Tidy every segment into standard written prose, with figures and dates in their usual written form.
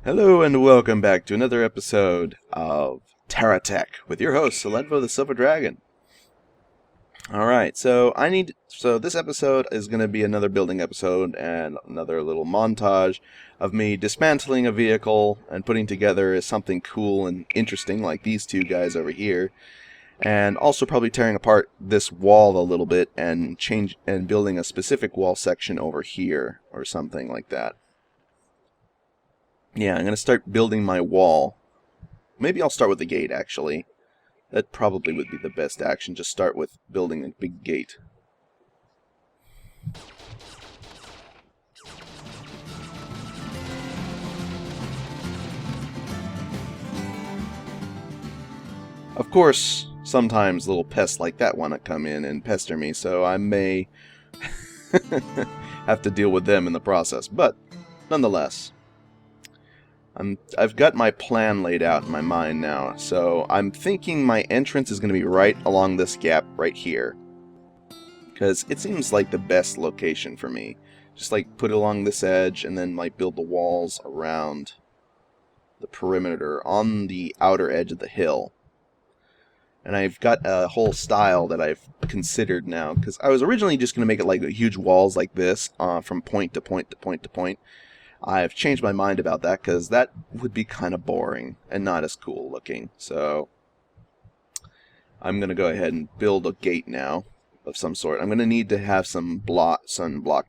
Hello and welcome back to another episode of TerraTech with your host, Salenvo the Silver Dragon. Alright, so this episode is going to be another building episode and another little montage of me dismantling a vehicle and putting together something cool and interesting like these two guys over here. And also probably tearing apart this wall a little bit and building a specific wall section over here or something like that. Yeah, I'm going to start building my wall. Maybe I'll start with the gate, actually. That probably would be the best action, just start with building a big gate. Of course, sometimes little pests like that want to come in and pester me, so I may have to deal with them in the process, but nonetheless. I've got my plan laid out in my mind now, so I'm thinking my entrance is going to be right along this gap right here. Because it seems like the best location for me. Just like put it along this edge and then like build the walls around the perimeter on the outer edge of the hill. And I've got a whole style that I've considered now, because I was originally just going to make it like huge walls like this from point to point to point to point. I've changed my mind about that because that would be kind of boring and not as cool looking. So I'm going to go ahead and build a gate now of some sort. I'm going to need to have some block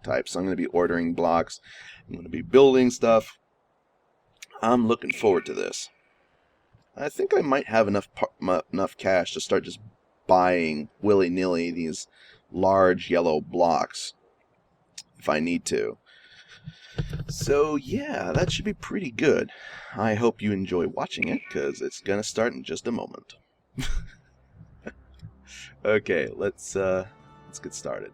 types. So I'm going to be ordering blocks. I'm going to be building stuff. I'm looking forward to this. I think I might have enough cash to start just buying willy-nilly these large yellow blocks if I need to. So yeah, that should be pretty good. I hope you enjoy watching it, because it's gonna start in just a moment. Okay, let's get started.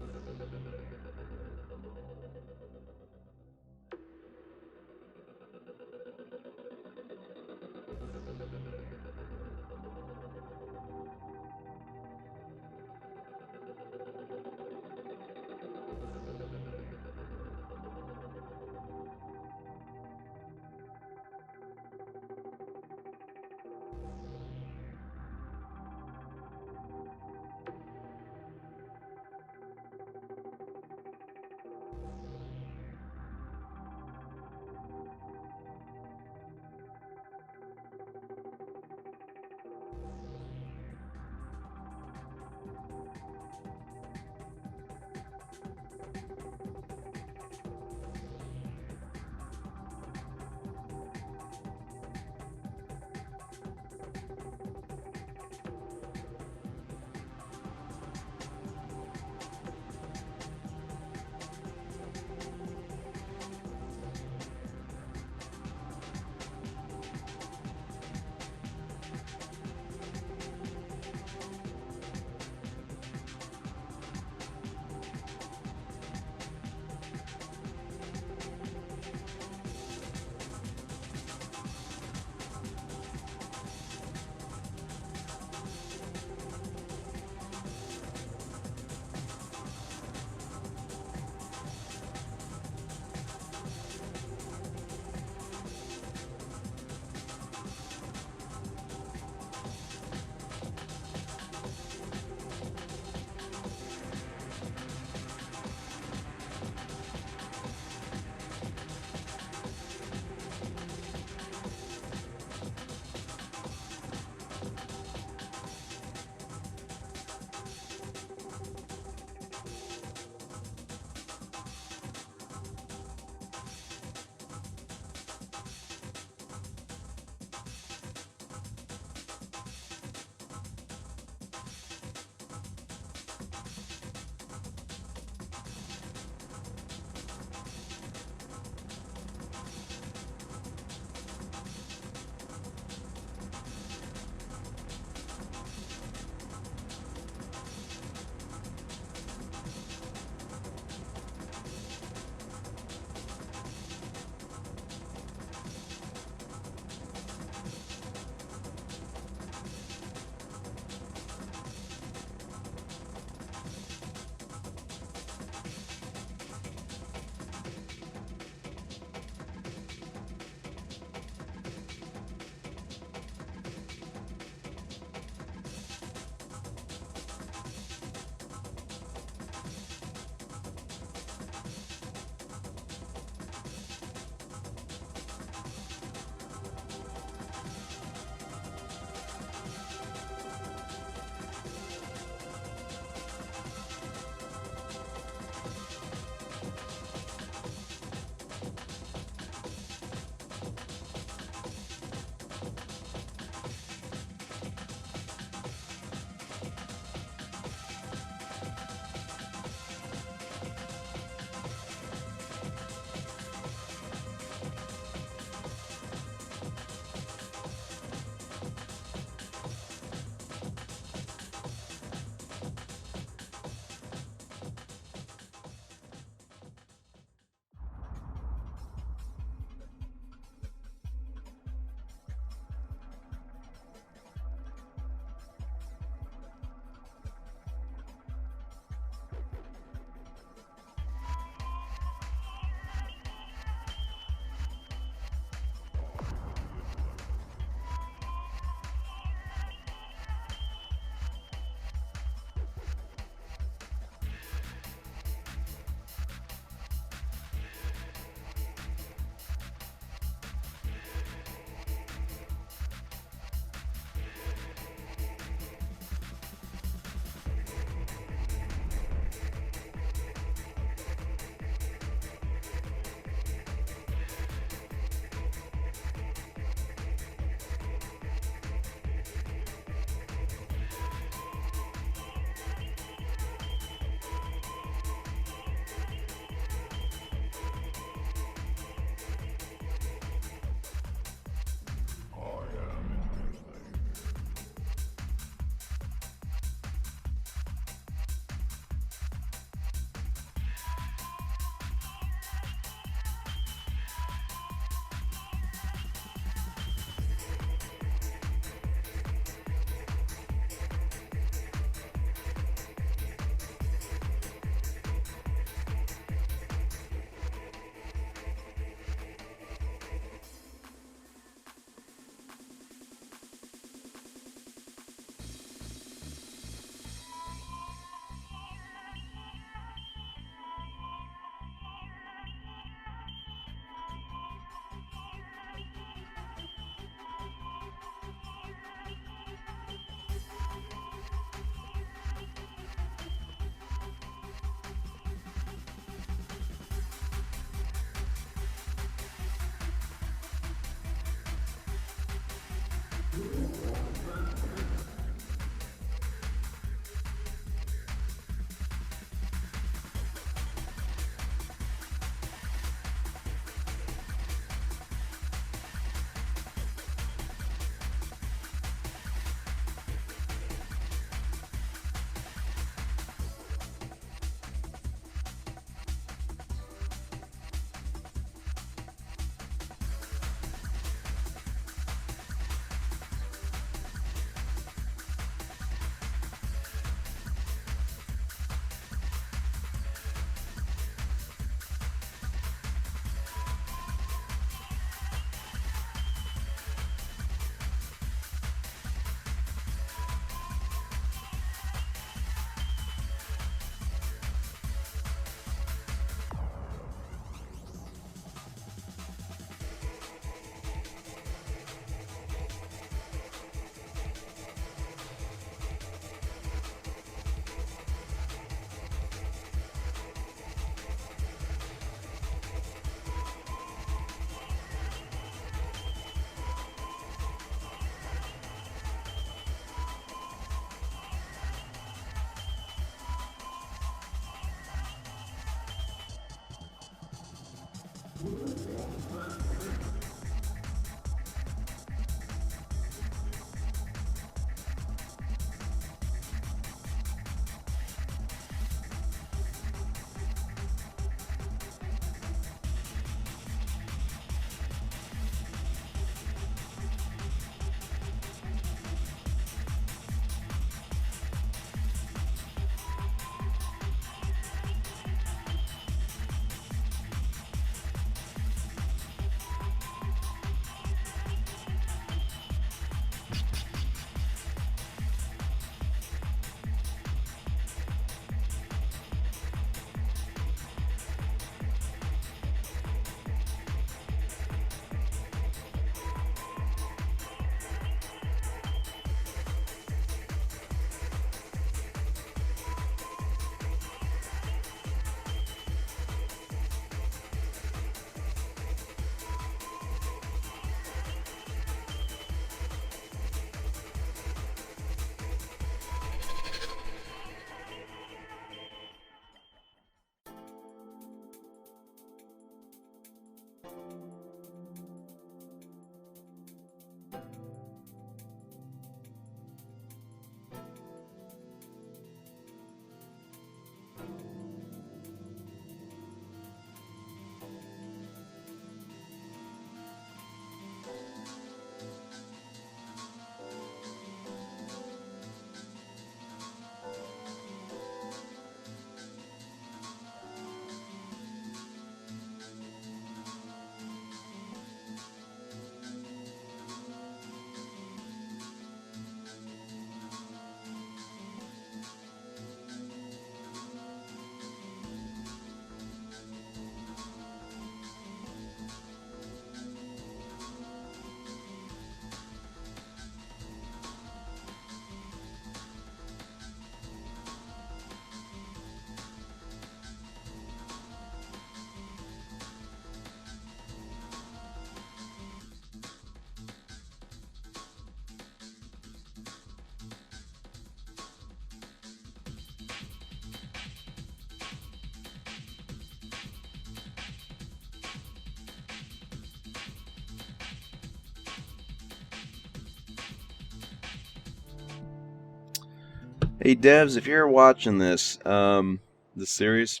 Hey devs, if you're watching this, this series,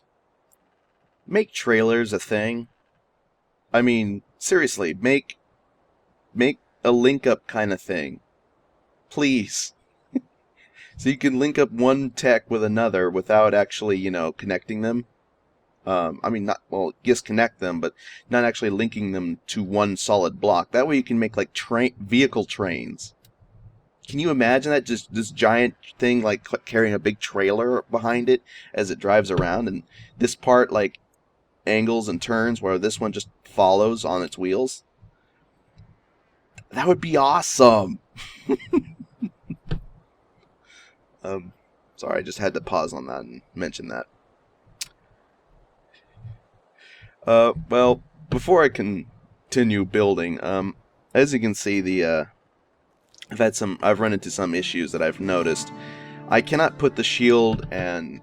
make trailers a thing. I mean, seriously, make a link up kind of thing. Please. So you can link up one tech with another without actually, connecting them. I mean, not, well, yes, connect them, but not actually linking them to one solid block. That way you can make, like, vehicle trains. Can you imagine that? Just this giant thing, like, carrying a big trailer behind it as it drives around, and this part, like, angles and turns, where this one just follows on its wheels? That would be awesome! Sorry, I just had to pause on that and mention that. Well, before I continue building, as you can see, I've run into some issues that I've noticed. I cannot put the shield and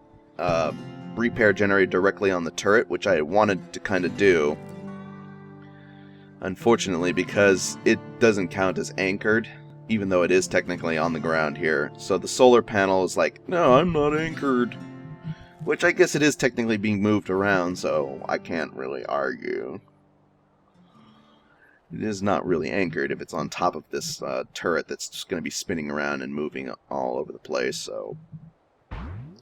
repair generator directly on the turret, which I wanted to kind of do. Unfortunately, because it doesn't count as anchored, even though it is technically on the ground here. So the solar panel is like, no, I'm not anchored. Which I guess it is technically being moved around, so I can't really argue. It is not really anchored if it's on top of this turret that's just going to be spinning around and moving all over the place, so...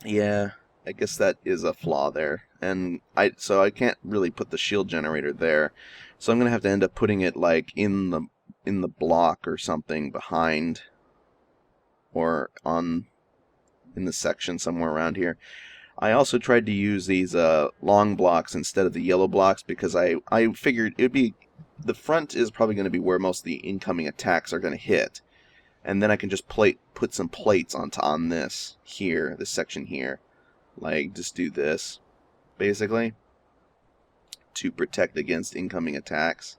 yeah, I guess that is a flaw there. And so I can't really put the shield generator there. So I'm going to have to end up putting it, like, in the block or something behind, or in the section somewhere around here. I also tried to use these long blocks instead of the yellow blocks because I figured it would be... the front is probably going to be where most of the incoming attacks are going to hit. And then I can just put some plates on this section here. Like, just do this, basically, to protect against incoming attacks.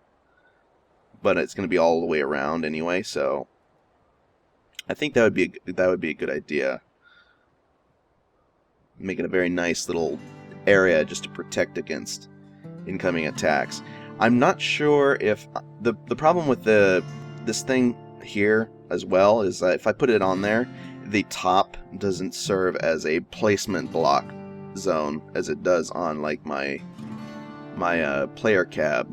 But it's going to be all the way around anyway, so I think that would be a good idea. Make it a very nice little area just to protect against incoming attacks. I'm not sure if the problem with this thing here as well is that if I put it on there, the top doesn't serve as a placement block zone as it does on like my player cab.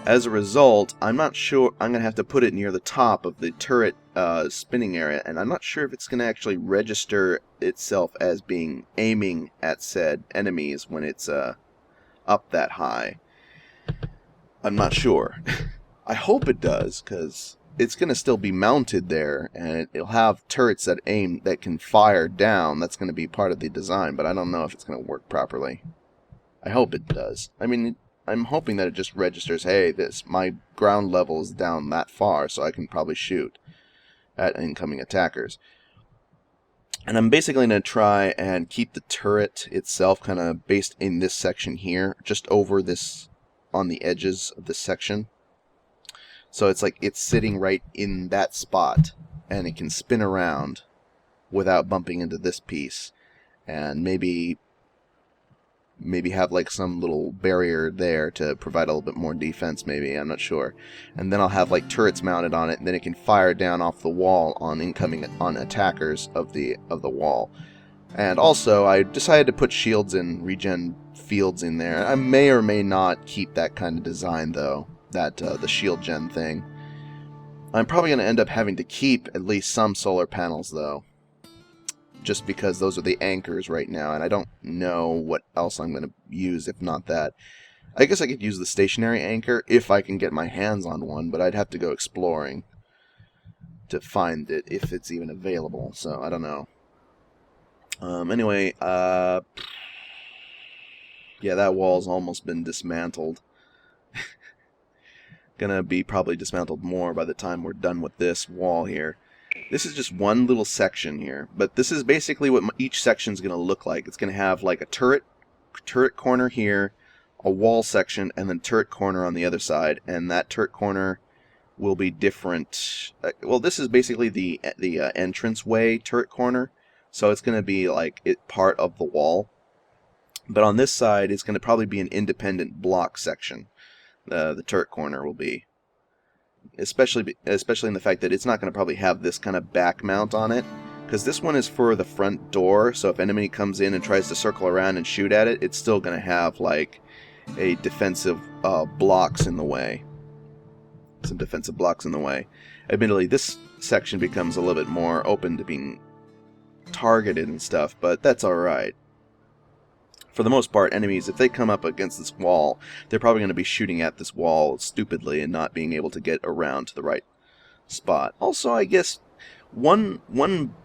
As a result, I'm not sure. I'm gonna have to put it near the top of the turret spinning area, and I'm not sure if it's gonna actually register itself as being aiming at said enemies when it's up that high. I'm not sure. I hope it does, because it's going to still be mounted there, and it'll have turrets that can fire down. That's going to be part of the design, but I don't know if it's going to work properly. I hope it does. I mean, I'm hoping that it just registers, hey, my ground level is down that far, so I can probably shoot at incoming attackers. And I'm basically going to try and keep the turret itself kind of based in this section here, just over this, on the edges of this section. So it's like it's sitting right in that spot, and it can spin around without bumping into this piece, and maybe have like some little barrier there to provide a little bit more defense, maybe, I'm not sure. And then I'll have like turrets mounted on it, and then it can fire down off the wall on attackers of the wall. And also, I decided to put shields and regen fields in there. I may or may not keep that kind of design, though, the shield gen thing. I'm probably going to end up having to keep at least some solar panels, though, just because those are the anchors right now, and I don't know what else I'm going to use if not that. I guess I could use the stationary anchor if I can get my hands on one, but I'd have to go exploring to find it if it's even available, so I don't know. Anyway, yeah, that wall's almost been dismantled. Gonna be probably dismantled more by the time we're done with this wall here. This is just one little section here, but this is basically what each section's gonna look like. It's gonna have like a turret corner here, a wall section, and then turret corner on the other side, and that turret corner will be different. Well, this is basically the entranceway turret corner. So it's going to be like part of the wall. But on this side, it's going to probably be an independent block section. The turret corner will be. Especially in the fact that it's not going to probably have this kind of back mount on it. Because this one is for the front door, so if enemy comes in and tries to circle around and shoot at it, it's still going to have like a defensive blocks in the way. Some defensive blocks in the way. Admittedly, this section becomes a little bit more open to being targeted and stuff, but that's alright. For the most part, enemies, if they come up against this wall, they're probably going to be shooting at this wall stupidly and not being able to get around to the right spot. Also, I guess one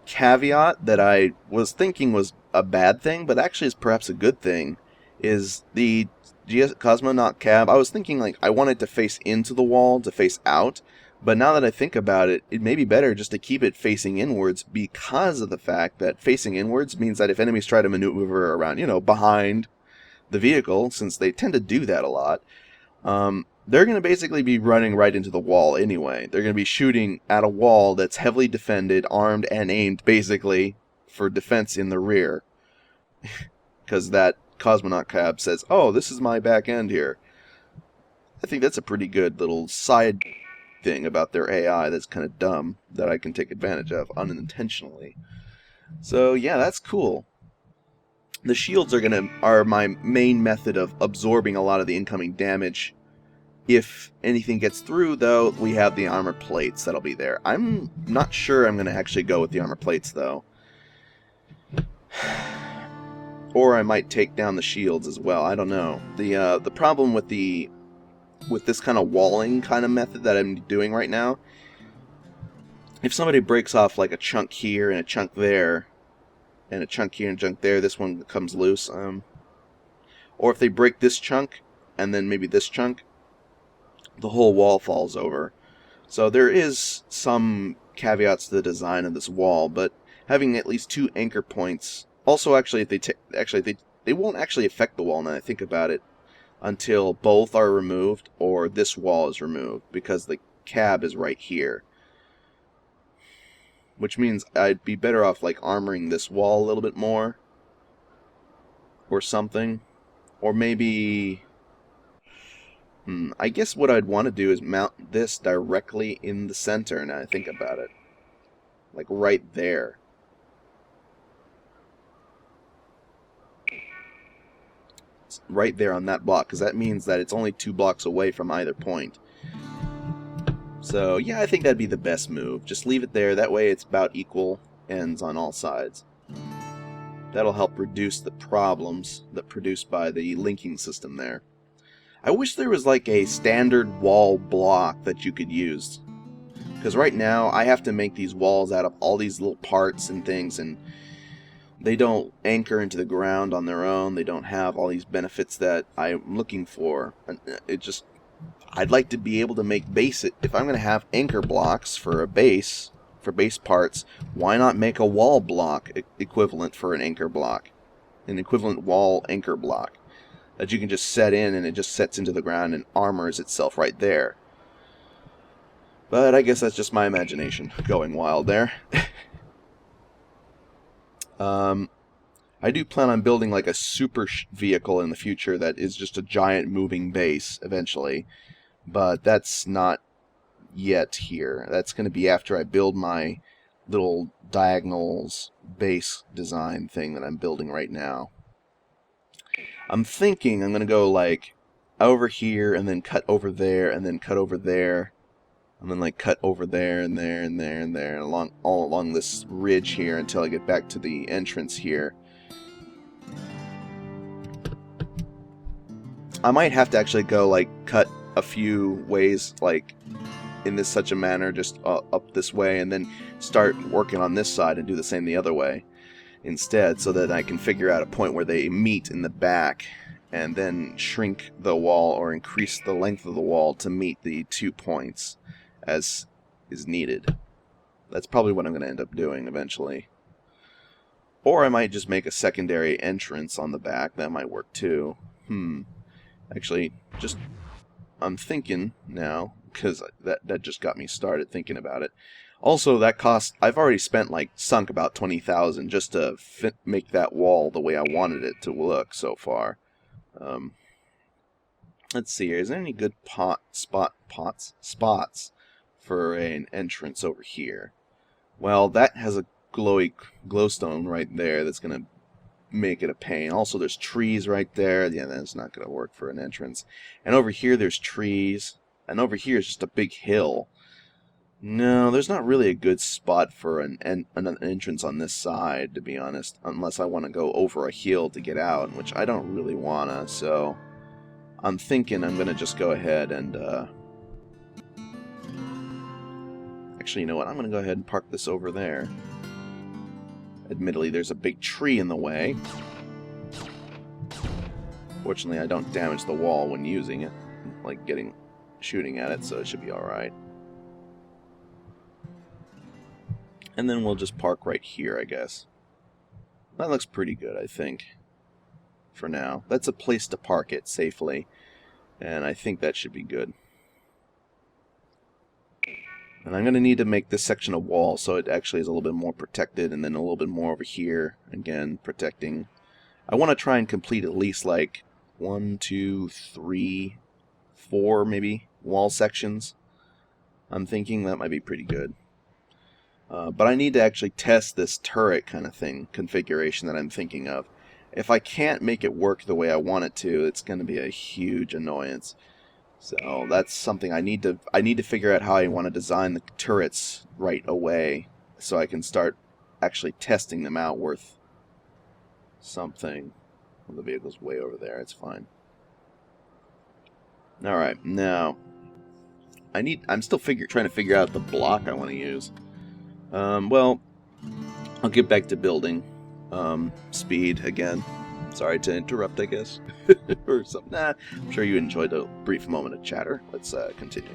caveat that I was thinking was a bad thing, but actually is perhaps a good thing, is the Cosmonaut cab. I was thinking like I want it to face into the wall, to face out. But now that I think about it, it may be better just to keep it facing inwards because of the fact that facing inwards means that if enemies try to maneuver around, behind the vehicle, since they tend to do that a lot, they're going to basically be running right into the wall anyway. They're going to be shooting at a wall that's heavily defended, armed, and aimed basically for defense in the rear. Because that Cosmonaut cab says, oh, this is my back end here. I think that's a pretty good little side thing about their AI that's kind of dumb that I can take advantage of unintentionally. So yeah, that's cool. The shields are my main method of absorbing a lot of the incoming damage. If anything gets through, though, we have the armor plates that'll be there. I'm not sure I'm going to actually go with the armor plates, though. Or I might take down the shields as well. I don't know. The problem with this kind of walling kind of method that I'm doing right now, if somebody breaks off like a chunk here and a chunk there, and a chunk here and a chunk there, this one comes loose. Or if they break this chunk and then maybe this chunk, the whole wall falls over. So there is some caveats to the design of this wall, but having at least 2 anchor points. Also, actually, if they won't actually affect the wall. Now that I think about it, until both are removed or this wall is removed, because the cab is right here. Which means I'd be better off like armoring this wall a little bit more or something. Or maybe I guess what I'd want to do is mount this directly in the center, now I think about it. Like right there. It's right there on that block, because that means that it's only 2 blocks away from either point. So, yeah, I think that'd be the best move. Just leave it there, that way it's about equal ends on all sides. That'll help reduce the problems that produced by the linking system there. I wish there was like a standard wall block that you could use. Because right now, I have to make these walls out of all these little parts and things, and they don't anchor into the ground on their own. They don't have all these benefits that I'm looking for. I'd like to be able to make base. If I'm going to have anchor blocks for a base, for base parts, why not make a wall block equivalent for an anchor block? An equivalent wall anchor block that you can just set in, and it just sets into the ground and armors itself right there. But I guess that's just my imagination going wild there. I do plan on building like a super vehicle in the future that is just a giant moving base eventually. But that's not yet here. That's going to be after I build my little diagonals base design thing that I'm building right now. I'm thinking I'm going to go like over here and then cut over there and then cut over there. And then like cut over there and there and there and there and all along this ridge here until I get back to the entrance here. I might have to actually go like cut a few ways like in such a manner, just up this way, and then start working on this side and do the same the other way instead, so that I can figure out a point where they meet in the back and then shrink the wall or increase the length of the wall to meet the 2 points as is needed. That's probably what I'm going to end up doing eventually. Or I might just make a secondary entrance on the back. That might work too. Actually, I'm thinking now, because that just got me started thinking about it. Also, that cost, I've already spent sunk about 20,000 just to make that wall the way I wanted it to look so far. Let's see here. Is there any good spots for an entrance over here? Well, that has a glowstone right there that's going to make it a pain. Also, there's trees right there. Yeah, that's not going to work for an entrance. And over here, there's trees. And over here is just a big hill. No, there's not really a good spot for an entrance on this side, to be honest, unless I want to go over a hill to get out, which I don't really want to, so I'm thinking I'm going to just go ahead and, actually, you know what, I'm going to go ahead and park this over there. Admittedly, there's a big tree in the way. Fortunately, I don't damage the wall when using it, like shooting at it, so it should be alright. And then we'll just park right here, I guess. That looks pretty good, I think, for now. That's a place to park it safely, and I think that should be good. And I'm going to need to make this section a wall so it actually is a little bit more protected, and then a little bit more over here, again, protecting. I want to try and complete at least like 1, 2, 3, 4 maybe wall sections. I'm thinking that might be pretty good. But I need to actually test this turret kind of thing, configuration that I'm thinking of. If I can't make it work the way I want it to, it's going to be a huge annoyance. So that's something I need to figure out how I want to design the turrets right away, so I can start actually testing them out worth something. Well, the vehicle's way over there. It's fine. All right, now I'm still trying to figure out the block I want to use. Well, I'll get back to building. Speed again. Sorry to interrupt, I guess. Or something. Nah, I'm sure you enjoyed a brief moment of chatter. Let's continue.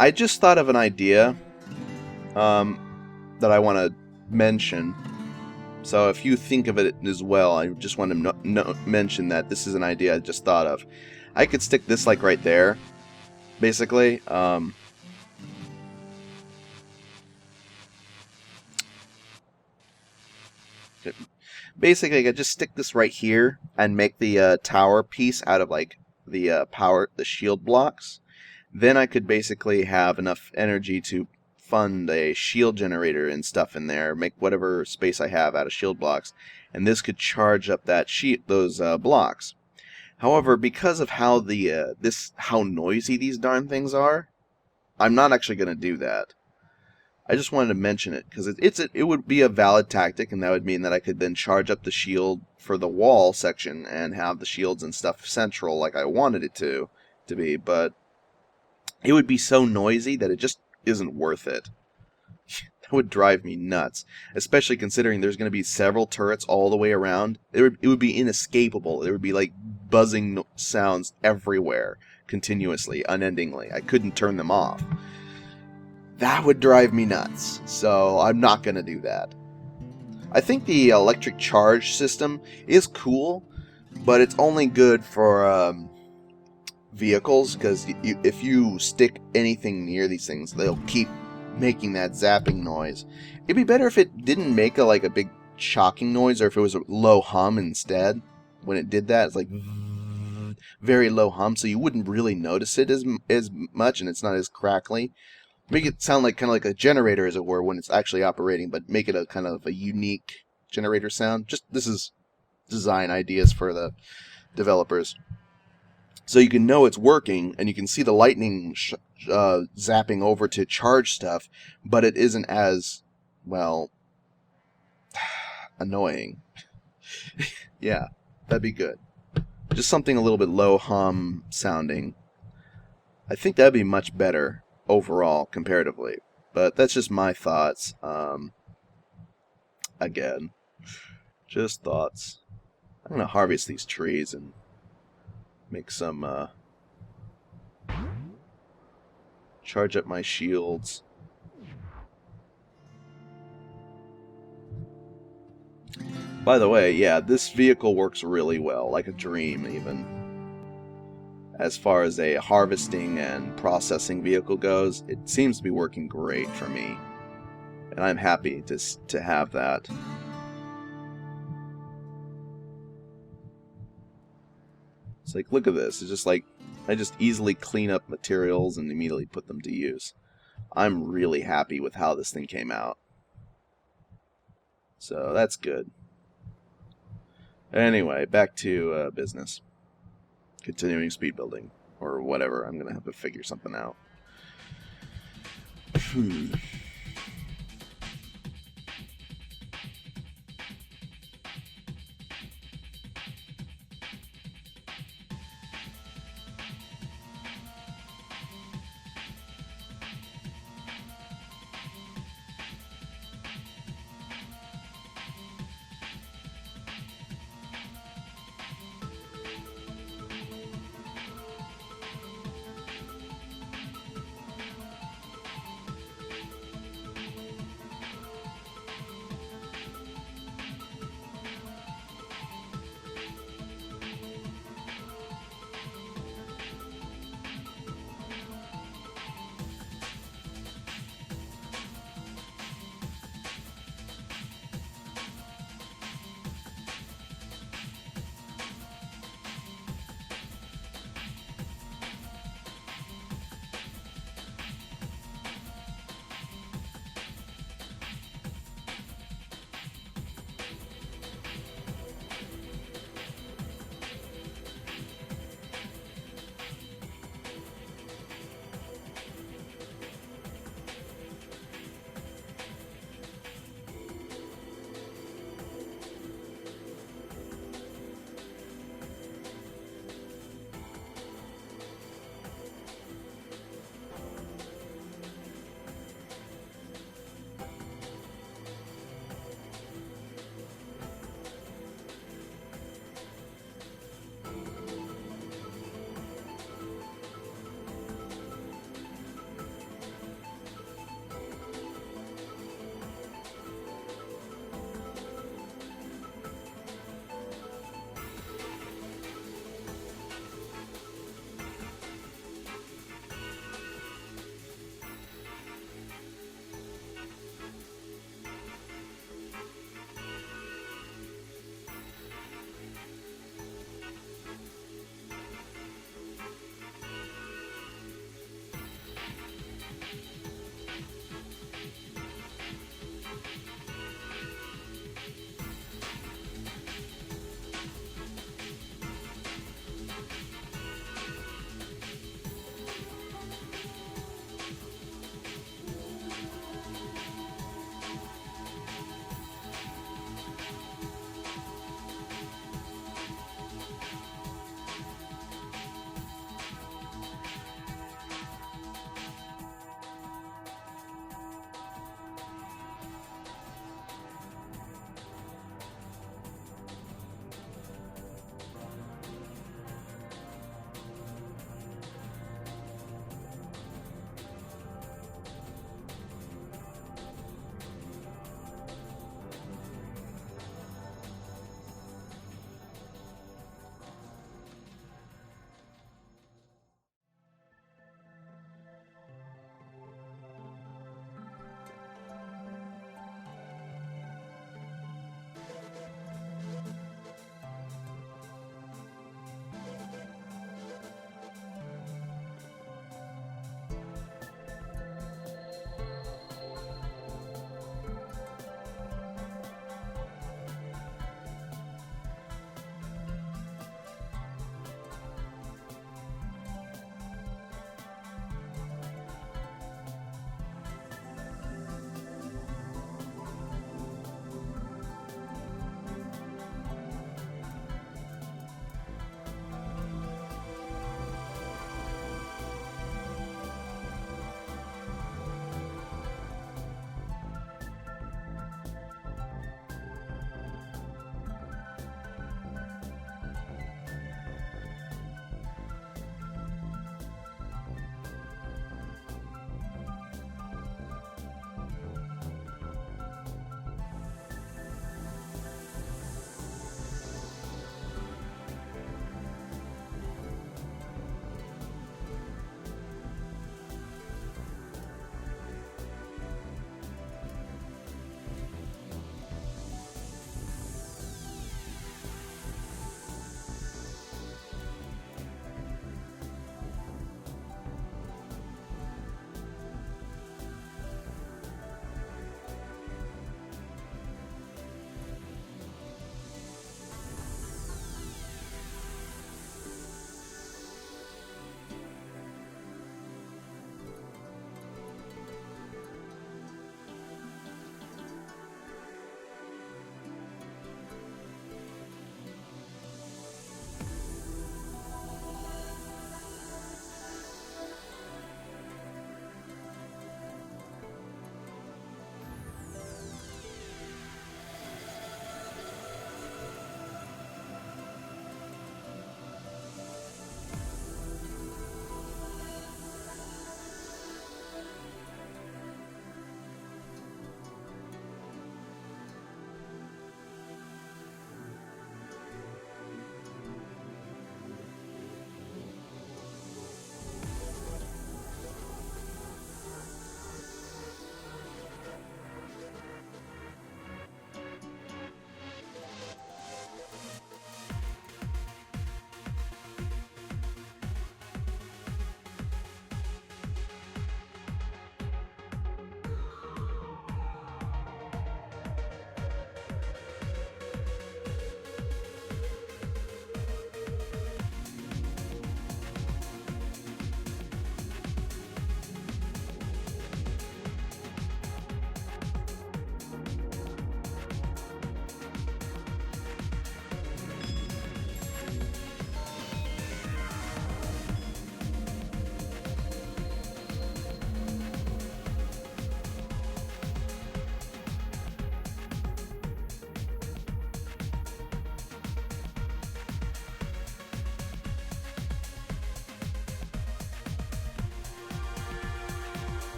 I just thought of an idea that I want to mention. So if you think of it as well, I just want to mention that this is an idea I just thought of. I could stick this like right there, basically. Basically, I could just stick this right here and make the tower piece out of like the shield blocks. Then I could basically have enough energy to fund a shield generator and stuff in there, make whatever space I have out of shield blocks, and this could charge up that those blocks. However, because of how how noisy these darn things are, I'm not actually going to do that. I just wanted to mention it because it would be a valid tactic, and that would mean that I could then charge up the shield for the wall section and have the shields and stuff central like I wanted it to be, but it would be so noisy that it just isn't worth it. That would drive me nuts, especially considering there's going to be several turrets all the way around. It would be inescapable. There would be like buzzing sounds everywhere, continuously, unendingly. I couldn't turn them off. That would drive me nuts, so I'm not going to do that. I think the electric charge system is cool, but it's only good for vehicles, because if you stick anything near these things, they'll keep making that zapping noise. It'd be better if it didn't make a big shocking noise, or if it was a low hum instead. When it did that, it's like very low hum, so you wouldn't really notice it as much, and it's not as crackly. Make it sound like kind of like a generator, as it were, when it's actually operating, but make it a kind of a unique generator sound. This is design ideas for the developers. So you can know it's working, and you can see the lightning zapping over to charge stuff, but it isn't as, well, annoying. Yeah, that'd be good. Just something a little bit low hum sounding. I think that'd be much better overall, comparatively. But that's just my thoughts. Again, just thoughts. I'm going to harvest these trees and make some, charge up my shields. By the way, yeah, this vehicle works really well, like a dream even. As far as a harvesting and processing vehicle goes, it seems to be working great for me. And I'm happy to have that. It's like, look at this. It's just like, I just easily clean up materials and immediately put them to use. I'm really happy with how this thing came out. So that's good. Anyway, back to business. Continuing speed building, or whatever. I'm going to have to figure something out.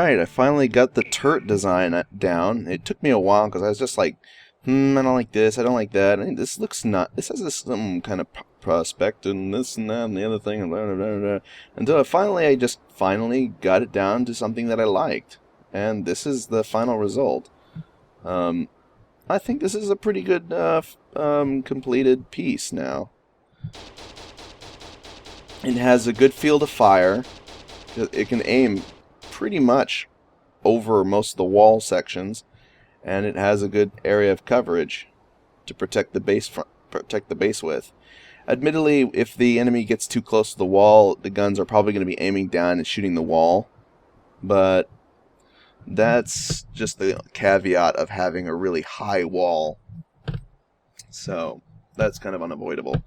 Alright, I finally got the turret design down. It took me a while because I was just like, I don't like this, I don't like that. And this looks not, this has this some kind of prospect and this and that and the other thing and blah, blah, blah, blah. Until I just finally got it down to something that I liked. And this is the final result. I think this is a pretty good completed piece now. It has a good field of fire. It can aim pretty much over most of the wall sections, and it has a good area of coverage to protect the base with. Admittedly, if the enemy gets too close to the wall, the guns are probably going to be aiming down and shooting the wall, but that's just the caveat of having a really high wall. So that's kind of unavoidable.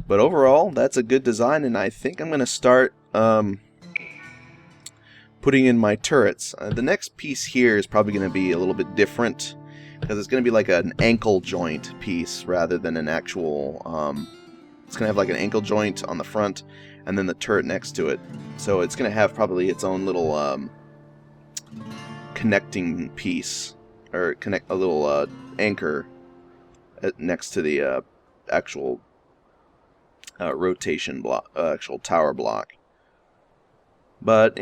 But overall, that's a good design, and I think I'm going to start putting in my turrets. The next piece here is probably going to be a little bit different, because it's going to be like an ankle joint piece rather than an actual... it's going to have like an ankle joint on the front, and then the turret next to it. So it's going to have probably its own little connecting piece, or connect a little anchor next to the actual rotation block, actual tower block. But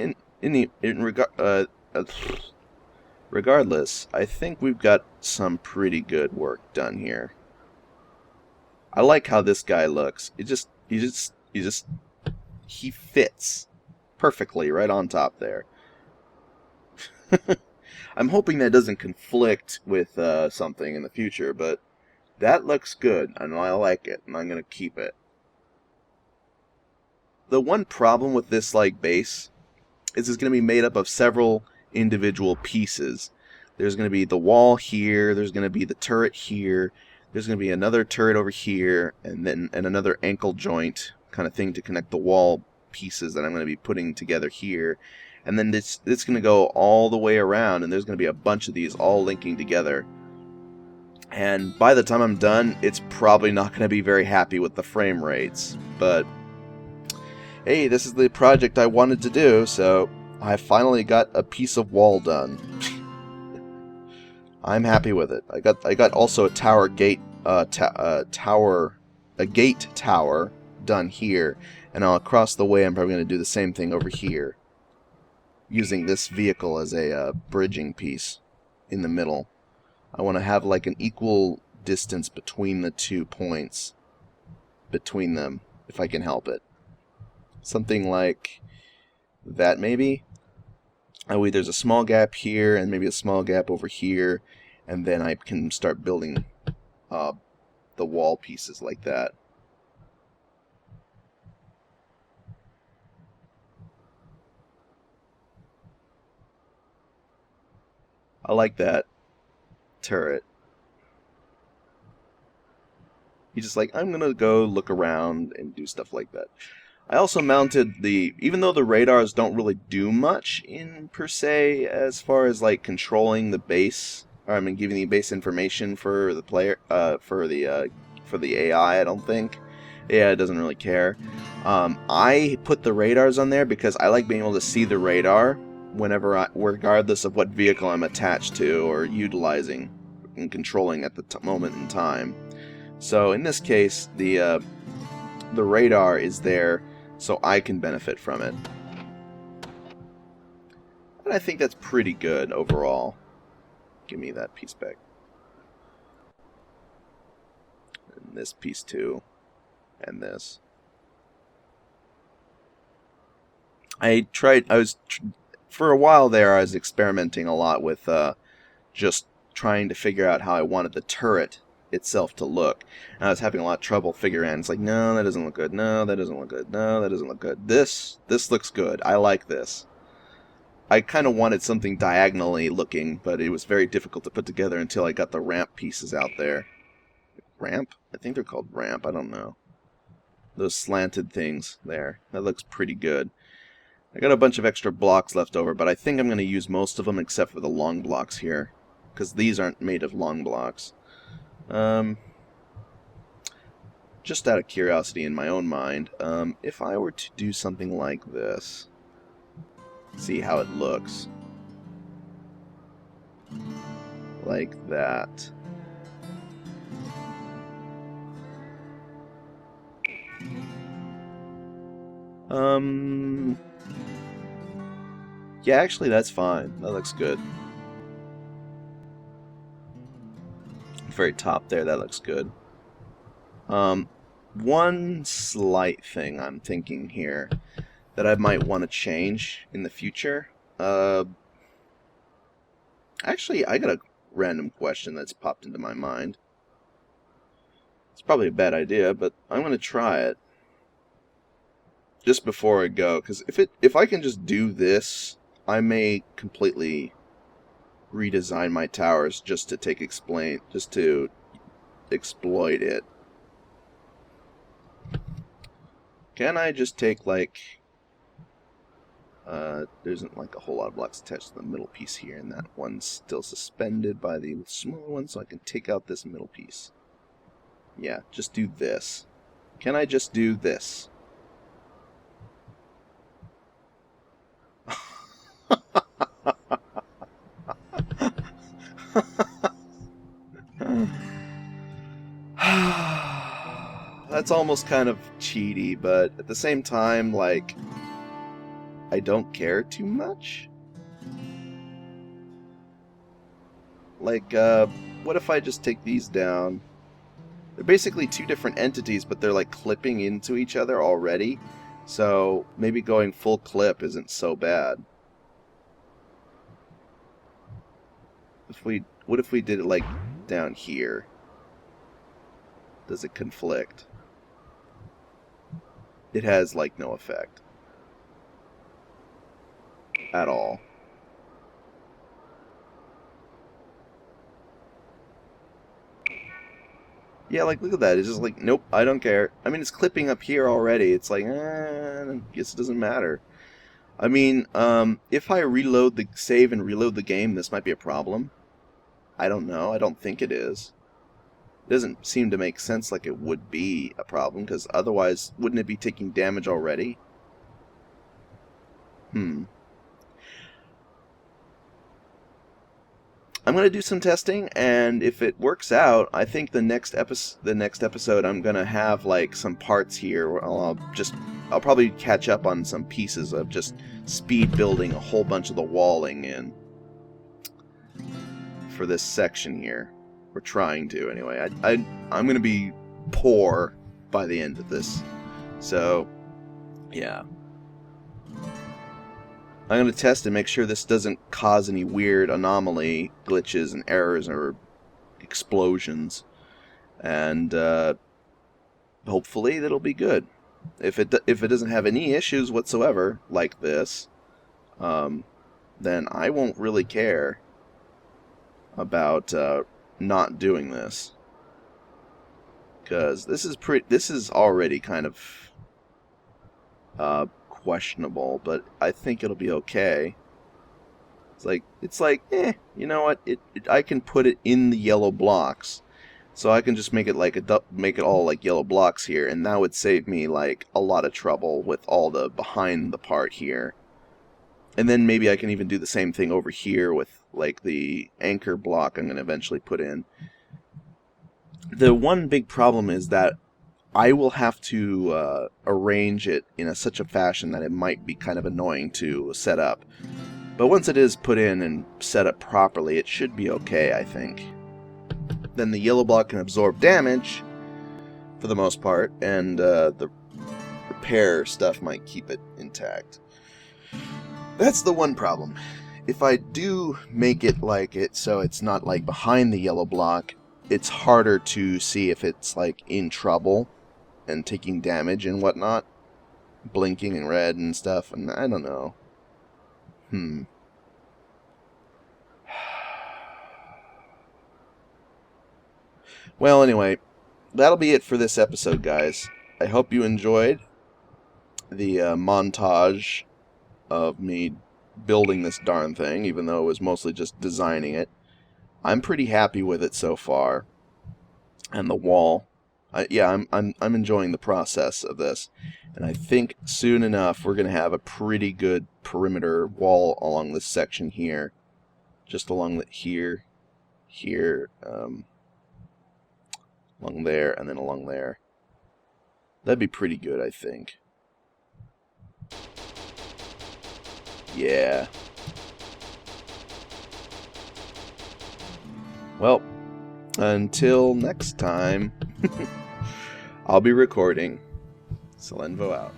regardless, I think we've got some pretty good work done here. I like how this guy looks. He fits perfectly right on top there. I'm hoping that doesn't conflict with something in the future, but that looks good, and I like it, and I'm going to keep it. The one problem with this base is it's going to be made up of several individual pieces. There's going to be the wall here, there's going to be the turret here, there's going to be another turret over here, and then another ankle joint kind of thing to connect the wall pieces that I'm going to be putting together here. And then it's going to go all the way around, and there's going to be a bunch of these all linking together. And by the time I'm done, it's probably not going to be very happy with the frame rates. But hey, this is the project I wanted to do, so I finally got a piece of wall done. I'm happy with it. I got also a tower gate a gate tower done here, and across the way I'm probably going to do the same thing over here, using this vehicle as a bridging piece in the middle. I want to have like an equal distance between the 2 points between them, if I can help it. Something like that, maybe. Oh, there's a small gap here, and maybe a small gap over here, and then I can start building the wall pieces like that. I like that turret. He's just like, I'm gonna go look around and do stuff like that. I also mounted even though the radars don't really do much in per se as far as like controlling the base, or I mean giving the base information for the player, for the AI, I don't think. Yeah, it doesn't really care. I put the radars on there because I like being able to see the radar whenever regardless of what vehicle I'm attached to or utilizing and controlling at the moment in time. So in this case, the radar is there so I can benefit from it. And I think that's pretty good overall. Give me that piece back. And this piece too. And this. For a while there, I was experimenting a lot with just trying to figure out how I wanted the turret itself to look. And I was having a lot of trouble figuring out. It's like, no, that doesn't look good. No, that doesn't look good. No, that doesn't look good. This looks good. I like this. I kind of wanted something diagonally looking, but it was very difficult to put together until I got the ramp pieces out there. Ramp? I think they're called ramp. I don't know. Those slanted things there. That looks pretty good. I got a bunch of extra blocks left over, but I think I'm going to use most of them except for the long blocks here, because these aren't made of long blocks. Just out of curiosity in my own mind, if I were to do something like this, see how it looks. like that. Yeah, actually that's fine. That looks good. Very top there, that looks good. One slight thing I'm thinking here that I might want to change in the future. Actually, I got a random question that's popped into my mind. It's probably a bad idea, but I'm going to try it just before I go, because if I can just do this, I may completely redesign my towers just to exploit it. Can I just take, like, there isn't like a whole lot of blocks attached to the middle piece here, and that one's still suspended by the smaller one, so I can take out this middle piece. Yeah, just do this. Can I just do this? That's almost kind of cheaty, but at the same time, like, I don't care too much. Like, what if I just take these down? They're basically two different entities, but they're like clipping into each other already. So maybe going full clip isn't so bad. What if we did it like down here? Does it conflict? It has like no effect at all. Yeah, like, look at that. It's just like, nope, I don't care. I mean, it's clipping up here already. It's like, I guess it doesn't matter. I mean, if I save and reload the game, this might be a problem. I don't know. I don't think it is. It doesn't seem to make sense like it would be a problem, because otherwise, wouldn't it be taking damage already? I'm going to do some testing, and if it works out, I think the next episode I'm going to have like some parts here where I'll probably catch up on some pieces of just speed building a whole bunch of the walling in for this section here. We're trying to anyway. I'm going to be poor by the end of this. So, yeah. I'm going to test and make sure this doesn't cause any weird anomaly, glitches, and errors, or explosions. And hopefully that'll be good. If it doesn't have any issues whatsoever, like this, then I won't really care about not doing this. Because this is already kind of questionable, but I think it'll be okay. It's like, you know what? I can put it in the yellow blocks, so I can just make it all like yellow blocks here, and that would save me like a lot of trouble with all the behind the part here. And then maybe I can even do the same thing over here with like the anchor block I'm going to eventually put in. The one big problem is that I will have to arrange it in such a fashion that it might be kind of annoying to set up. But once it is put in and set up properly, it should be okay, I think. Then the yellow block can absorb damage, for the most part, and the repair stuff might keep it intact. That's the one problem. If I do make it like it so it's not like behind the yellow block, it's harder to see if it's like in trouble and taking damage and whatnot, blinking in red and stuff, and I don't know. Well, anyway, that'll be it for this episode, guys. I hope you enjoyed the montage of me building this darn thing, even though it was mostly just designing it. I'm pretty happy with it so far, and the wall. I'm enjoying the process of this, and I think soon enough we're going to have a pretty good perimeter wall along this section here, just along here, here, along there, and then along there. That'd be pretty good, I think. Yeah. Well, until next time, I'll be recording. Salenvo out.